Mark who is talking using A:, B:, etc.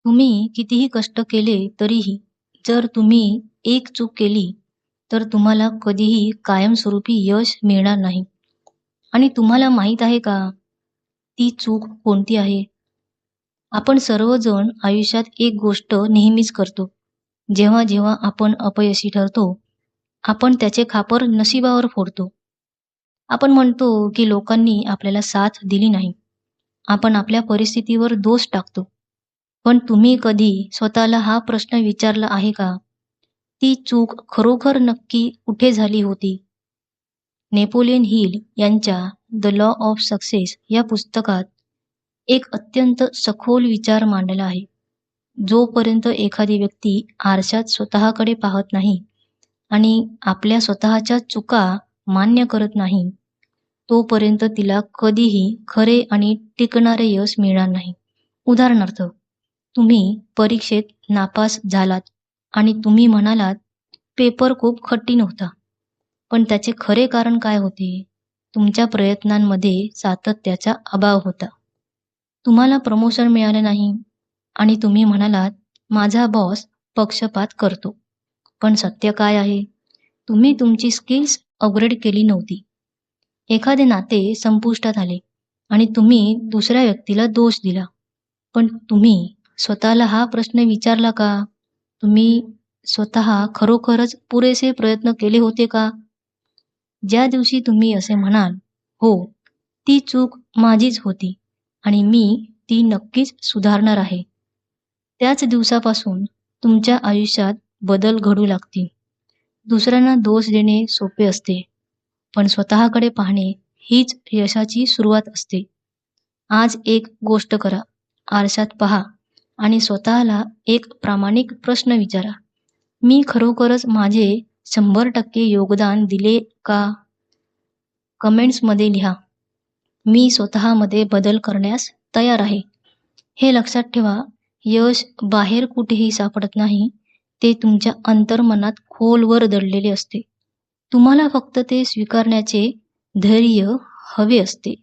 A: तुम्ही कितीही कष्ट केले तरीही जर तुम्ही एक चूक केली, तर तुम्हाला कधीही कायमस्वरूपी यश मिळणार नाही. आणि तुम्हाला माहीत आहे का, ती चूक कोणती आहे? आपण सर्वजण आयुष्यात एक गोष्ट नेहमीच करतो. जेव्हा जेव्हा आपण अपयशी ठरतो, आपण त्याचे खापर नशिबावर फोडतो. आपण म्हणतो की लोकांनी आपल्याला साथ दिली नाही. आपण आपल्या परिस्थितीवर दोष टाकतो. पण तुम्ही कधी स्वतःला हा प्रश्न विचारला आहे का? ती चूक खरोखर नक्की कुठे झाली होती? नेपोलियन हिल यांच्या द लॉ ऑफ सक्सेस या पुस्तकात एक अत्यंत सखोल विचार मांडला आहे. जोपर्यंत एखादी व्यक्ती आरशात स्वतःकडे पाहत नाही आणि आपल्या स्वतःच्या चुका मान्य करत नाही, तोपर्यंत तिला कधीही खरे आणि टिकणारे यश मिळणार नाही. उदाहरणार्थ, तुम्ही परीक्षेत नापास झालात आणि तुम्ही म्हणालात, पेपर खूप कठीण होता. पण त्याचे खरे कारण काय होते? तुमच्या प्रयत्नांमध्ये सातत्याचा अभाव होता. तुम्हाला प्रमोशन मिळाले नाही आणि तुम्ही म्हणालात, माझा बॉस पक्षपात करतो. पण सत्य काय आहे? तुम्ही तुमची स्किल्स अपग्रेड केली नव्हती. एखादे नाते संपुष्टात आले आणि तुम्ही दुसऱ्या व्यक्तीला दोष दिला. पण तुम्ही स्वतःला हा प्रश्न विचारला का? तुम्ही स्वतः खरोखरच पुरेसे प्रयत्न केले होते का? ज्या दिवशी तुम्ही असे म्हणाल, हो, ती चूक माझीच होती आणि मी ती नक्कीच सुधारणार आहे, त्याच दिवसापासून तुमच्या आयुष्यात बदल घडू लागतील. दुसऱ्यांना दोष देणे सोपे असते, पण स्वतःकडे पाहणे हीच यशाची सुरुवात असते. आज एक गोष्ट करा, आरशात पहा आणि स्वतःला एक प्रामाणिक प्रश्न विचारा. मी खरोखरच माझे 100% योगदान दिले का? कमेंट्समध्ये लिहा, मी स्वतःमध्ये बदल करण्यास तयार आहे. हे लक्षात ठेवा, यश बाहेर कुठेही सापडत नाही, ते तुमच्या अंतर्मनात खोलवर दडलेले असते. तुम्हाला फक्त ते स्वीकारण्याचे धैर्य हवे असते.